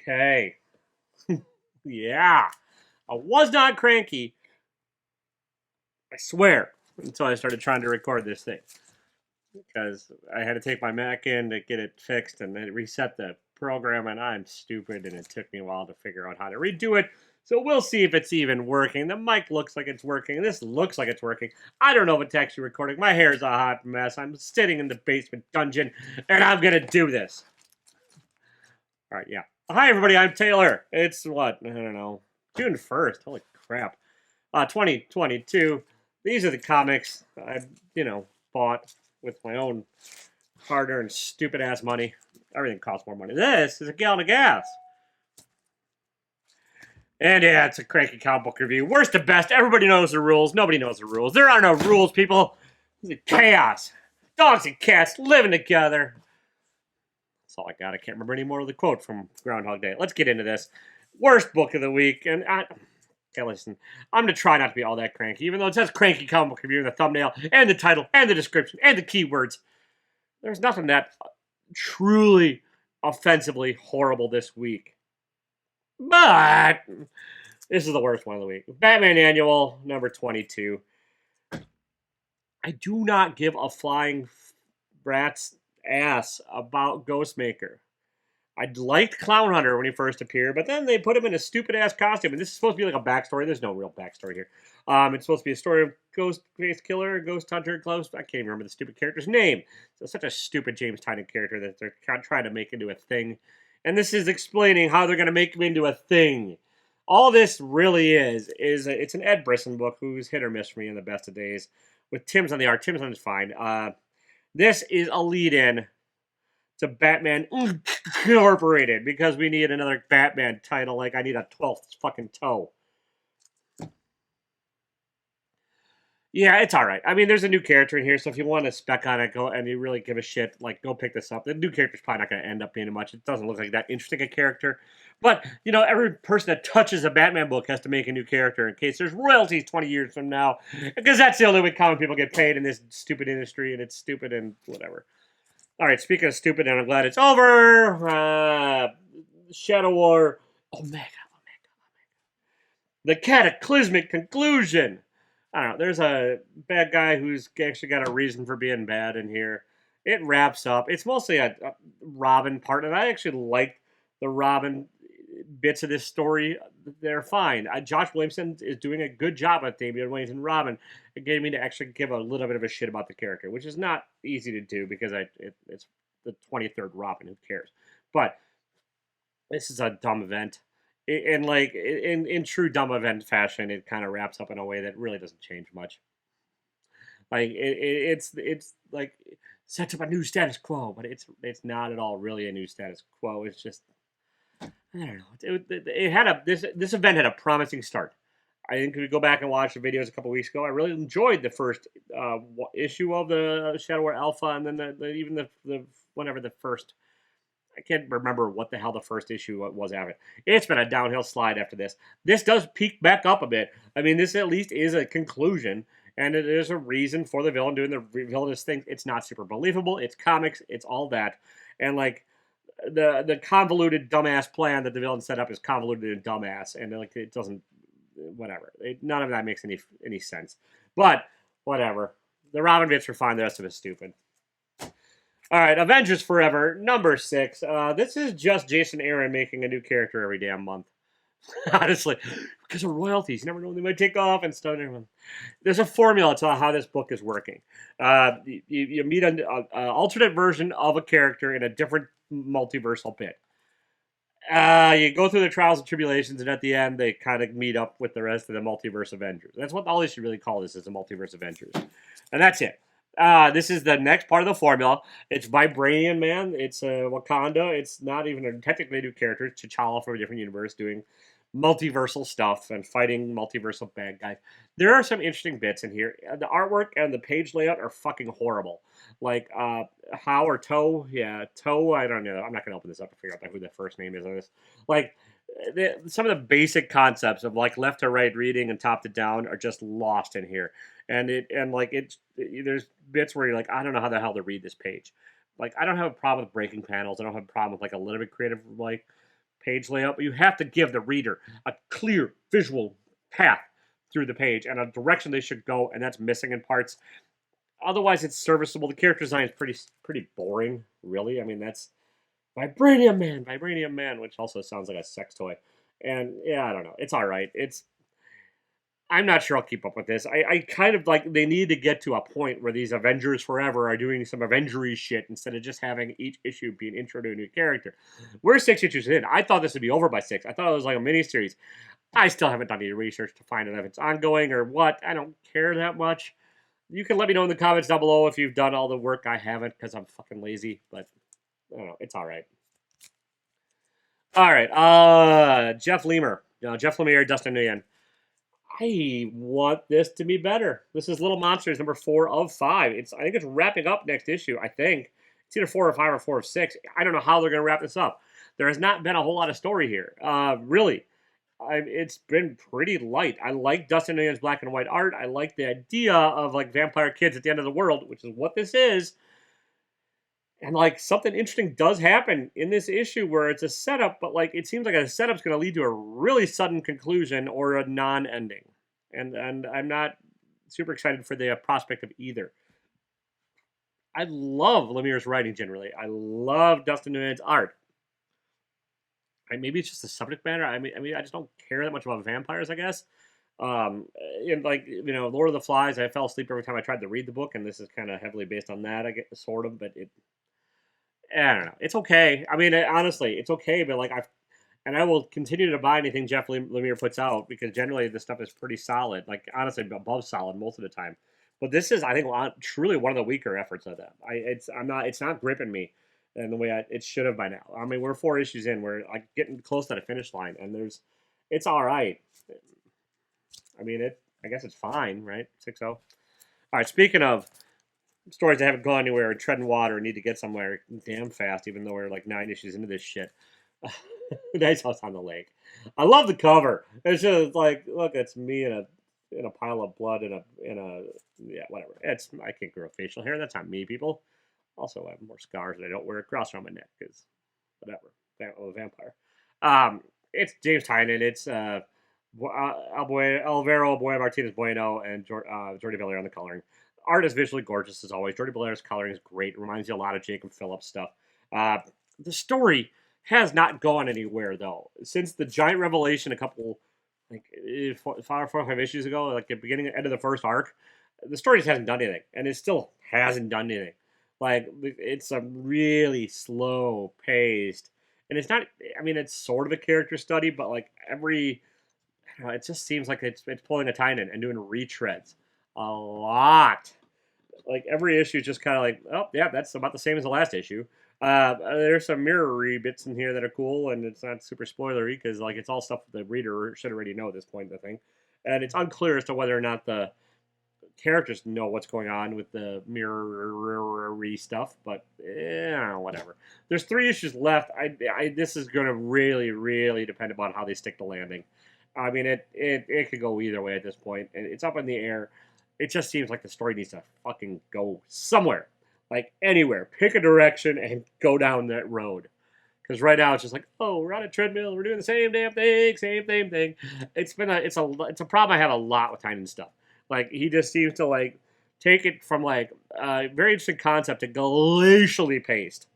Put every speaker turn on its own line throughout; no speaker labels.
Okay. Yeah. I was not cranky. I swear. Until I started trying to record this thing. Because I had to take my Mac in to get it fixed and then reset the program, and I'm stupid, and it took me a while to figure out how to redo it. So we'll see if it's even working. The mic looks like it's working. This looks like it's working. I don't know if it's actually recording. My hair's a hot mess. I'm sitting in the basement dungeon, and I'm going to do this. All right, yeah. Hi, everybody. I'm Taylor. It's what? I don't know. June 1st. Holy crap. 2022. These are the comics I, bought with my own hard-earned stupid-ass money. Everything costs more money. This is a gallon of gas. And yeah, it's a cranky comic book review. Worst to best. Everybody knows the rules. Nobody knows the rules. There are no rules, people. This is chaos. Dogs and cats living together. That's all I got. I can't remember any more of the quote from Groundhog Day. Let's get into this. Worst book of the week. And okay, listen, I'm going to try not to be all that cranky, even though it says cranky comic book review in the thumbnail and the title and the description and the keywords. There's nothing that truly offensively horrible this week. But this is the worst one of the week. Batman Annual, number 22. I do not give a flying rat's ass about Ghostmaker. I liked Clown Hunter when he first appeared, but then they put him in a stupid-ass costume, and this is supposed to be like a backstory. There's no real backstory here. It's supposed to be a story of Ghostface Killer, Ghost Hunter, I can't even remember the stupid character's name. It's such a stupid James Tynion character that they're trying to make into a thing. And this is explaining how they're going to make him into a thing. All this really is it's an Ed Brisson book who's hit or miss for me in the best of days. With Tim's on the art. Tim's on is fine. This is a lead-in to Batman Incorporated because we need another Batman title like I need a 12th fucking toe. Yeah, it's all right. I mean, there's a new character in here, so if you want to spec on it, go and you really give a shit, like, go pick this up. The new character's probably not going to end up being much. It doesn't look like that interesting a character. But, every person that touches a Batman book has to make a new character in case there's royalties 20 years from now. Because that's the only way comic people get paid in this stupid industry, and it's stupid and whatever. All right, speaking of stupid, and I'm glad it's over. Shadow War Omega. The cataclysmic conclusion. I don't know. There's a bad guy who's actually got a reason for being bad in here. It wraps up. It's mostly a Robin part, and I actually like the Robin bits of this story. They're fine. Josh Williamson is doing a good job at Damian Wayne's and Robin. It gave me to actually give a little bit of a shit about the character, which is not easy to do because it's the 23rd Robin. Who cares? But this is a dumb event. And like in true dumb event fashion, it kind of wraps up in a way that really doesn't change much. Like it's like sets up a new status quo, but it's not at all really a new status quo. It's just I don't know. It had this event had a promising start. I think if we go back and watch the videos a couple weeks ago, I really enjoyed the first issue of the Shadow War Alpha, and then even the whenever the first. I can't remember what the hell the first issue was after. It's been a downhill slide after this. This does peak back up a bit. I mean, this at least is a conclusion, and it is a reason for the villain doing the villainous thing. It's not super believable. It's comics. It's all that. And, like, the convoluted dumbass plan that the villain set up is convoluted and dumbass, and, like, it doesn't, whatever. None of that makes any sense. But, whatever. The Robin bits were fine. The rest of it's stupid. All right, Avengers Forever, number 6. This is just Jason Aaron making a new character every damn month. Honestly, because of royalties. You never know when they might take off and stuff. There's a formula to how this book is working. You meet an alternate version of a character in a different multiversal bit. You go through the trials and tribulations, and at the end, they kind of meet up with the rest of the Multiverse Avengers. That's what all they should really call this, is the Multiverse Adventures. And that's it. This is the next part of the formula. It's Vibranium Man. It's Wakanda. It's not even technically a new character. It's T'Challa from a different universe doing multiversal stuff and fighting multiversal bad guys. There are some interesting bits in here. The artwork and the page layout are fucking horrible. Like, How or Toe? Yeah, Toe, I don't know. I'm not going to open this up to figure out who the first name is on this. Like, some of the basic concepts of, like, left to right reading and top to down are just lost in here. And there's bits where you're like, I don't know how the hell to read this page. Like, I don't have a problem with breaking panels. I don't have a problem with, like, a little bit creative, like, page layout, but you have to give the reader a clear visual path through the page and a direction they should go, and that's missing in parts. Otherwise, it's serviceable. The character design is pretty boring, really. I mean, that's Vibranium Man, which also sounds like a sex toy. And yeah, I don't know. It's all right. I'm not sure I'll keep up with this. I kind of like they need to get to a point where these Avengers Forever are doing some Avengery shit instead of just having each issue be an intro to a new character. We're 6 issues in. I thought this would be over by 6. I thought it was like a miniseries. I still haven't done any research to find out if it's ongoing or what. I don't care that much. You can let me know in the comments down below if you've done all the work. I haven't because I'm fucking lazy, but I don't know. It's all right. All right. Jeff Lemire. Jeff Lemire, Dustin Nguyen. I want this to be better. This is Little Monsters number 4 of 5. I think it's wrapping up next issue, I think. It's either 4 of 5 or 4 of 6. I don't know how they're going to wrap this up. There has not been a whole lot of story here. Really. It's been pretty light. I like Dustin Nguyen's black and white art. I like the idea of like vampire kids at the end of the world, which is what this is. And like something interesting does happen in this issue where it's a setup, but like it seems like a setup's going to lead to a really sudden conclusion or a non-ending. And I'm not super excited for the prospect of either. I love Lemire's writing generally. I love Dustin Nguyen's art. Maybe it's just the subject matter. I mean, I just don't care that much about vampires, I guess. And like, Lord of the Flies, I fell asleep every time I tried to read the book, and this is kind of heavily based on that, I get sort of, but I don't know. It's okay. I mean, honestly, it's okay, but like I will continue to buy anything Jeff Lemire puts out because generally this stuff is pretty solid. Like honestly, above solid most of the time. But this is, I think, truly one of the weaker efforts of them. It's not gripping me in the way it should have by now. I mean, we're 4 issues in. We're like getting close to the finish line, and it's all right. I mean, I guess it's fine, right? 6-0. All right. Speaking of stories that haven't gone anywhere, treading water, and need to get somewhere damn fast, even though we're like 9 issues into this shit. Nice House on the Lake. I love the cover. It's just like, look, it's me in a pile of blood in a yeah, whatever. I can't grow facial hair. That's not me, people. Also, I have more scars that I don't wear across around my neck because whatever. I'm a vampire. It's James Tynion. It's Alvaro Boya Martinez Bueno and Jordi Belair on the coloring. Art is visually gorgeous as always. Jordi Belair's coloring is great. It reminds you a lot of Jacob Phillips stuff. The story has not gone anywhere though. Since the giant revelation a couple, like 4 or 5 issues ago, like the beginning and end of the first arc, the story just hasn't done anything, and it still hasn't done anything. Like it's a really slow paced, and it's not. I mean, it's sort of a character study, but like it just seems like it's pulling a Tynion and doing retreads a lot. Like every issue is just kind of like, oh yeah, that's about the same as the last issue. There's some mirror bits in here that are cool, and it's not super spoilery because like it's all stuff the reader should already know at this point, I think. And it's unclear as to whether or not the characters know what's going on with the mirror stuff, but whatever. There's 3 issues left. This is going to really, really depend upon how they stick the landing. I mean, it could go either way at this point, and it's up in the air. It just seems like the story needs to fucking go somewhere, like anywhere. Pick a direction and go down that road. Because right now it's just like, oh, we're on a treadmill. We're doing the same damn thing, same thing. It's a problem I have a lot with Tynion stuff. Like he just seems to like take it from like a very interesting concept to glacially paced.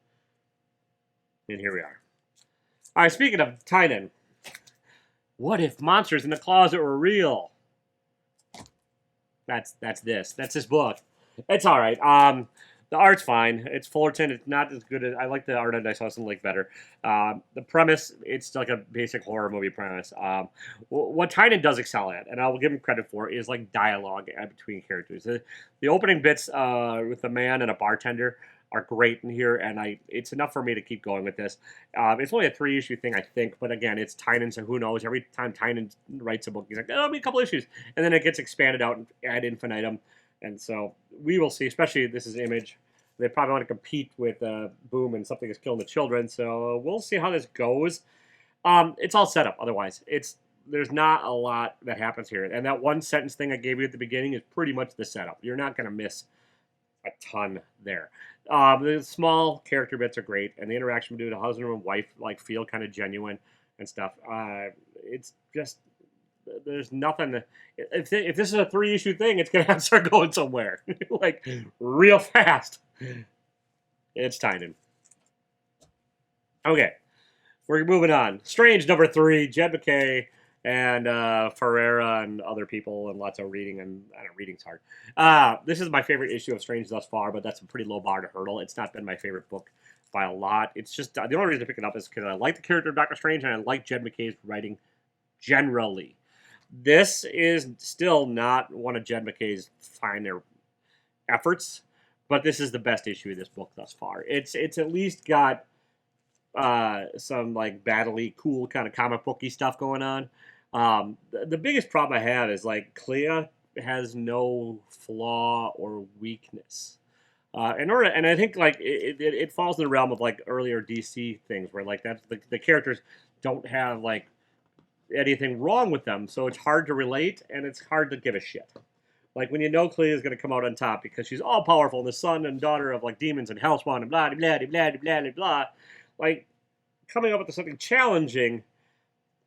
And here we are. All right, speaking of Tynion, what if monsters in the closet were real? That's this book. It's all right. The art's fine. It's Fullerton. It's not as good as I like the art on Nice House on the Lake better. The premise, it's like a basic horror movie premise. What Tynion does excel at, and I will give him credit for, is like dialogue between characters. The opening bits with the man and a bartender are great in here, and it's enough for me to keep going with this. It's only a 3-issue thing, I think, but again, it's Tynion, so who knows? Every time Tynion writes a book, he's like, oh, it'll be a couple issues, and then it gets expanded out ad infinitum. And so we will see, especially this is Image. They probably want to compete with Boom and Something is Killing the Children. So we'll see how this goes. It's all set up otherwise. There's not a lot that happens here. And that one sentence thing I gave you at the beginning is pretty much the setup. You're not going to miss a ton there. The small character bits are great, and the interaction between a husband and wife like feel kind of genuine and stuff. It's just there's nothing. If this is a 3-issue thing, it's gonna have to start going somewhere like real fast. It's timing. Okay, we're moving on. Strange number 3, Jed MacKay and Ferreira and other people and lots of reading, and I don't know, reading's hard. This is my favorite issue of Strange thus far, but that's a pretty low bar to hurdle. It's not been my favorite book by a lot. It's just the only reason to pick it up is because I like the character of Doctor Strange and I like Jed MacKay's writing generally. This is still not one of Jed MacKay's finer efforts, but this is the best issue of this book thus far. It's at least got some like battle-y, cool kind of comic booky stuff going on. The biggest problem I have is like Clea has no flaw or weakness. And I think like it falls in the realm of like earlier DC things where like that's the characters don't have like anything wrong with them, so it's hard to relate and it's hard to give a shit. Like when you know Clea is going to come out on top because she's all powerful and the son and daughter of like demons and hellspawn and blah blah blah blah blah blah blah. Like coming up with something challenging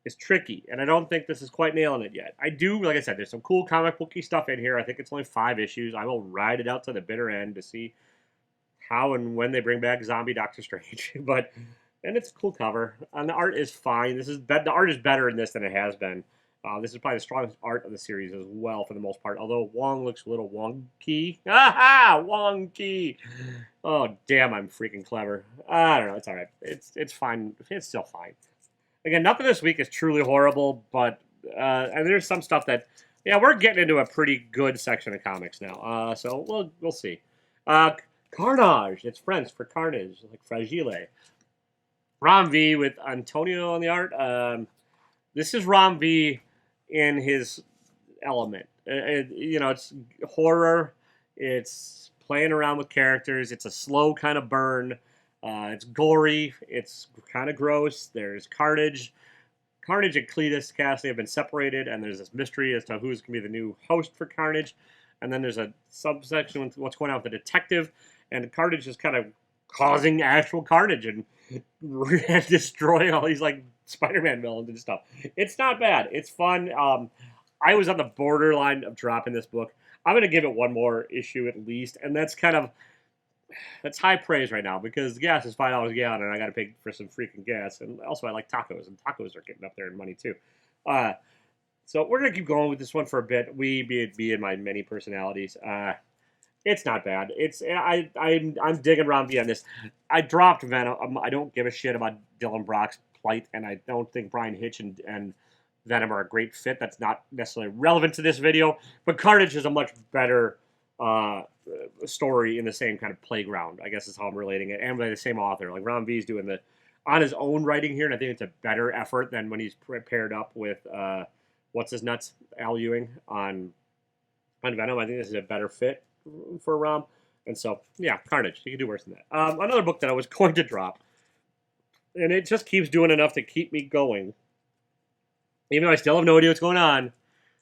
is tricky, and I don't think this is quite nailing it yet. I do, like I said, there's some cool comic booky stuff in here. I think it's only 5 issues. I will ride it out to the bitter end to see how and when they bring back Zombie Doctor Strange. And it's a cool cover, and the art is fine. The art is better in this than it has been. This is probably the strongest art of the series as well, for the most part. Although Wong looks a little wonky. Aha! Wonky! Oh, damn, I'm freaking clever. I don't know. It's all right. It's fine. It's still fine. Again, nothing this week is truly horrible, but and there's some stuff that, yeah, we're getting into a pretty good section of comics now. So we'll see. Carnage. It's French for Carnage, like Fragile. Ram V with Antonio on the art. This is Ram V in his element. It's horror. It's playing around with characters. It's a slow kind of burn. It's gory. It's kind of gross. There's Carnage. Carnage and Cletus Cassidy have been separated, and there's this mystery as to who's going to be the new host for Carnage. And then there's a subsection with what's going on with the detective, and Carnage is kind of causing actual carnage and destroying all these like Spider-Man villains and stuff. It's not bad. It's fun. I was on the borderline of dropping this book. I'm going to give it one more issue at least, and that's high praise right now because gas is $5 a gallon, and I got to pay for some freaking gas. And also, I like tacos, and tacos are getting up there in money too. So we're gonna keep going with this one for a bit. We being my many personalities. It's not bad. I'm digging Ron V on this. I dropped Venom. I don't give a shit about Dylan Brock's plight, and I don't think Brian Hitch and Venom are a great fit. That's not necessarily relevant to this video, but Carnage is a much better story in the same kind of playground, I guess is how I'm relating it, and by the same author. Like Ron V's doing on his own writing here, and I think it's a better effort than when he's paired up with what's his nuts, Al Ewing on Venom. I think this is a better fit for Rom. And so, yeah, Carnage. You can do worse than that. Another book that I was going to drop, and it just keeps doing enough to keep me going. Even though I still have no idea what's going on,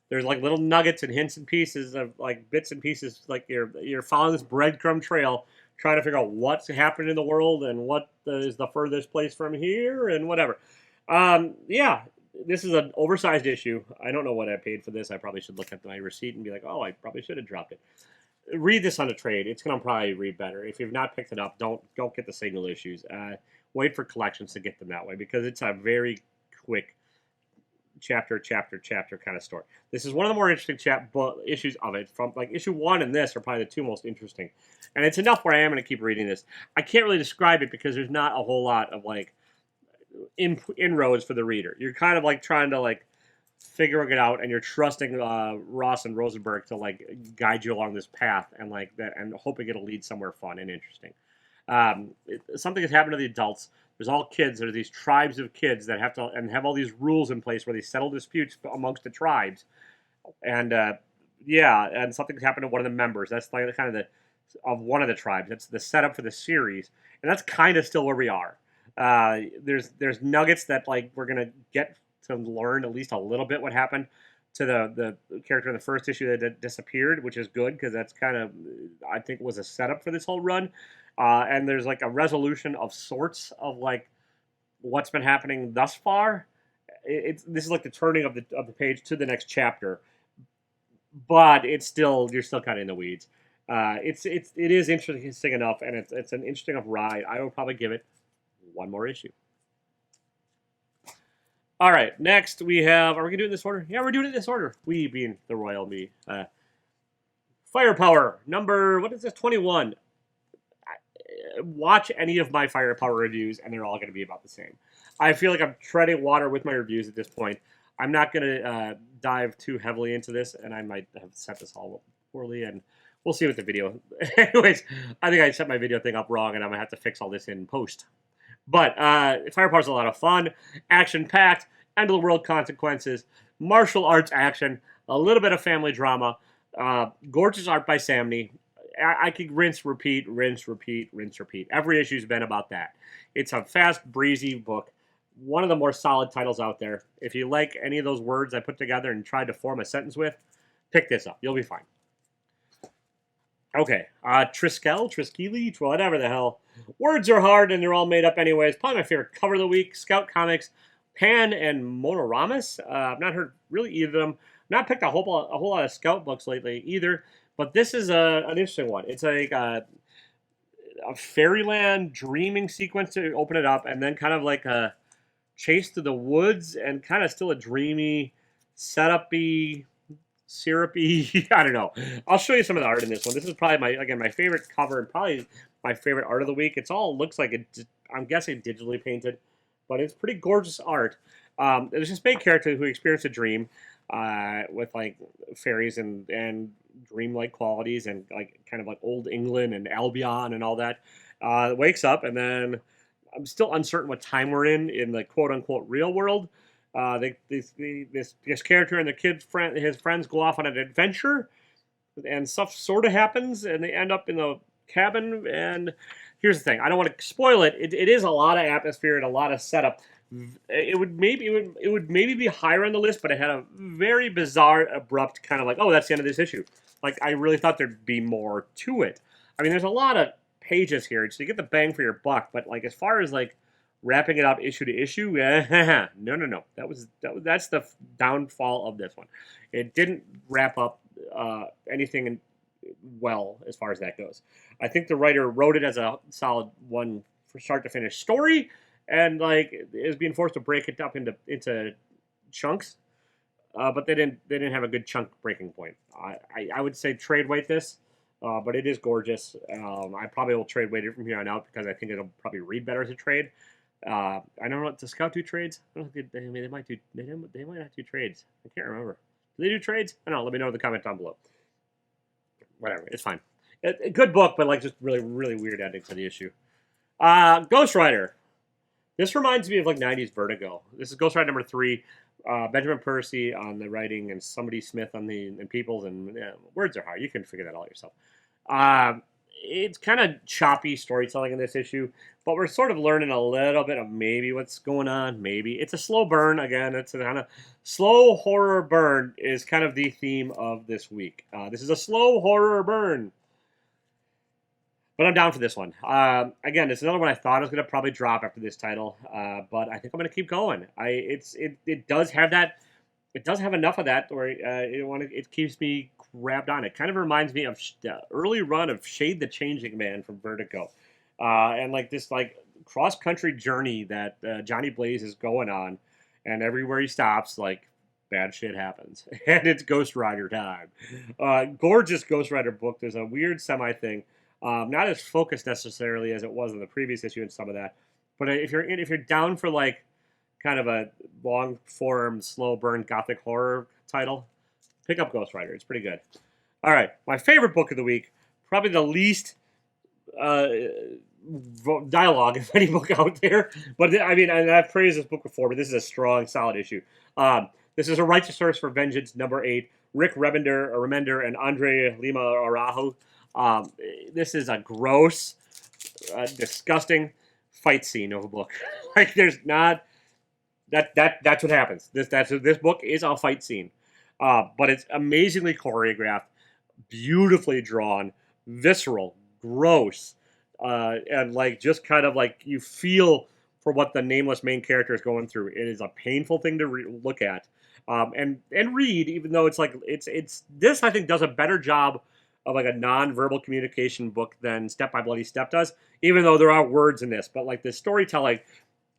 there's like little nuggets and hints and pieces of like bits and pieces. Like you're following this breadcrumb trail, trying to figure out what's happened in the world and what is the furthest place from here and whatever. Yeah, this is an oversized issue. I don't know what I paid for this. I probably should look at my receipt and be like, oh, I probably should have dropped it. Read this on a trade. It's going to probably read better. If you've not picked it up, don't get the single issues. Wait for collections to get them that way because it's a very quick chapter kind of story. This is one of the more interesting issues of it. From like issue 1 and this are probably the 2 most interesting. And it's enough where I am going to keep reading this. I can't really describe it because there's not a whole lot of like inroads for the reader. You're kind of like trying to like figuring it out, and you're trusting Ross and Rosenberg to like guide you along this path and like that, and hoping it'll lead somewhere fun and interesting. Something has happened to the adults. There's all kids. There's these tribes of kids that have all these rules in place where they settle disputes amongst the tribes, and and something's happened to one of the members. That's like kind of one of the tribes. That's the setup for the series, and that's kind of still where we are. There's nuggets that like we're gonna get to learn at least a little bit what happened to the character in the first issue that disappeared, which is good because that's kind of, I think, was a setup for this whole run. And there's like a resolution of sorts of like what's been happening thus far. This is like the turning of the page to the next chapter, but you're still kind of in the weeds. It is interesting enough, and it's an interesting enough ride. I will probably give it one more issue. All right, next we have. Are we gonna do it in this order? Yeah, we're doing it in this order. We being the royal me. Firepower number, what is this? 21. Watch any of my Firepower reviews, and they're all going to be about the same. I feel like I'm treading water with my reviews at this point. I'm not going to dive too heavily into this, and I might have set this all poorly, and we'll see with the video. Anyways, I think I set my video thing up wrong, and I'm going to have to fix all this in post. But Firepower's a lot of fun, action-packed, end-of-the-world consequences, martial arts action, a little bit of family drama, gorgeous art by Samney. I could rinse, repeat. Every issue's been about that. It's a fast, breezy book. One of the more solid titles out there. If you like any of those words I put together and tried to form a sentence with, pick this up. You'll be fine. Okay, Triskele, whatever the hell. Words are hard and they're all made up anyways. Probably my favorite cover of the week. Scout Comics, Pan and Monoramas. I've not heard really either of them. Not picked a whole lot of Scout books lately either. But this is an interesting one. It's like a fairyland dreaming sequence to open it up, and then kind of like a chase through the woods, and kind of still a dreamy, setup-y, syrupy. I don't know. I'll show you some of the art in this one. This is probably my favorite cover and probably my favorite art of the week. It's all looks like I'm guessing digitally painted, but it's pretty gorgeous art. There's this main character who experienced a dream with like fairies and dreamlike qualities and like kind of like old England and Albion and all that. Wakes up, and then I'm still uncertain what time we're in the quote unquote real world. This character and his friends go off on an adventure, and stuff sort of happens, and they end up in the cabin. And here's the thing: I don't want to spoil it. It is a lot of atmosphere and a lot of setup. It would maybe be higher on the list, but it had a very bizarre, abrupt kind of like, oh, that's the end of this issue. Like, I really thought there'd be more to it. I mean, there's a lot of pages here, so you get the bang for your buck. But like, as far as like wrapping it up issue to issue, no. That's the downfall of this one. It didn't wrap up anything well as far as that goes. I think the writer wrote it as a solid one for start to finish story, and like is being forced to break it up into chunks. But they didn't have a good chunk breaking point. I would say trade weight this, but it is gorgeous. I probably will trade weight it from here on out because I think it'll probably read better as a trade. I don't know. Does Scout do trades? I don't think they might do. They might not do trades. I can't remember. Do they do trades? I don't know. Let me know in the comment down below. Whatever. It's fine. A good book, but like just really weird ending to the issue. Ghost Rider. This reminds me of like 90s Vertigo. This is Ghost Rider number 3. Benjamin Percy on the writing and somebody Smith on the Peoples, and words are hard. You can figure that all yourself. It's kind of choppy storytelling in this issue, but we're sort of learning a little bit of maybe what's going on. Maybe it's a slow burn again. It's a kind of slow horror burn is kind of the theme of this week. This is a slow horror burn. But I'm down for this one. Again, it's another one I thought I was going to probably drop after this title, but I think I'm going to keep going. It does have that. It does have enough of that where it keeps me grabbed on. It kind of reminds me of the early run of Shade the Changing Man from Vertigo, and like this like cross country journey that Johnny Blaze is going on, and everywhere he stops, like bad shit happens, and it's Ghost Rider time. Gorgeous Ghost Rider book. There's a weird semi thing. Not as focused necessarily as it was in the previous issue and some of that, but if you're down for like kind of a long form, slow burn gothic horror title, pick up Ghost Rider. It's pretty good. All right, my favorite book of the week, probably the least dialogue of any book out there, but I mean, and I've praised this book before, but this is a strong, solid issue. This is A Righteous Source for Vengeance, number 8. Rick Remender and Andre Lima Araujo. This is a gross, disgusting fight scene of a book. Like there's not that's what happens. This book is a fight scene. But it's amazingly choreographed, beautifully drawn, visceral, gross, and like just kind of like you feel for what the nameless main character is going through. It is a painful thing to look at, and read. Even though it's like it's this, I think, does a better job of like a non-verbal communication book than Step by Bloody Step does. Even though there are words in this, but like the storytelling,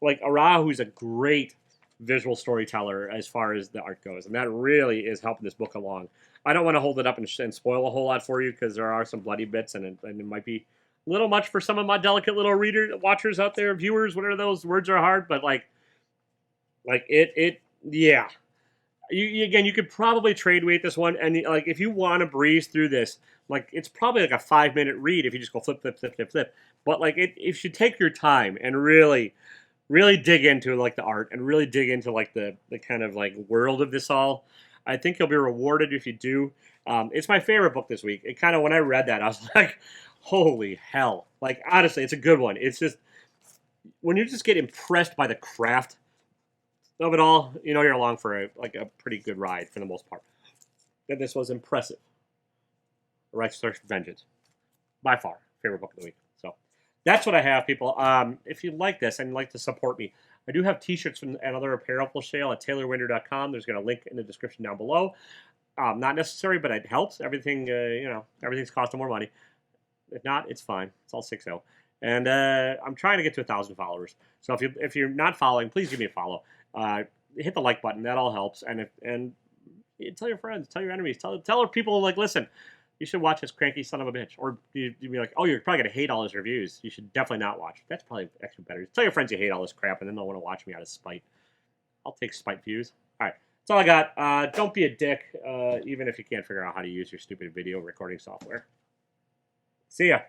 like Arahu's a great visual storyteller as far as the art goes, and that really is helping this book along. I don't want to hold it up and spoil a whole lot for you because there are some bloody bits, and it might be a little much for some of my delicate little watchers out there, viewers, whatever those words are hard, but like yeah. Again, you could probably trade weight this one, and like if you want to breeze through this, like it's probably like a 5-minute read if you just go flip, flip, flip, flip, flip. But like if you take your time and really dig into like the art and really dig into like the kind of like world of this all, I think you'll be rewarded if you do. It's my favorite book this week. It kind of, when I read that, I was like, holy hell. Like, honestly, it's a good one. It's just, when you just get impressed by the craft of it all, you know you're along for a pretty good ride for the most part. And this was impressive. The Right Search for Vengeance. By far, favorite book of the week. So that's what I have, people. If you like this and like to support me, I do have t-shirts and other apparel for sale at taylorwinder.com. There's going to link in the description down below. Not necessary, but it helps. Everything, everything's costing more money. If not, it's fine. It's all 6-0. And I'm trying to get to 1,000 followers. So if you're not following, please give me a follow. Hit the like button. That all helps. And tell your friends, tell your enemies, tell people, like, listen, you should watch this cranky son of a bitch. Or you'd be like, oh, you're probably going to hate all his reviews. You should definitely not watch. That's probably actually better. Tell your friends you hate all this crap, and then they'll want to watch me out of spite. I'll take spite views. All right. That's all I got. Don't be a dick, even if you can't figure out how to use your stupid video recording software. See ya.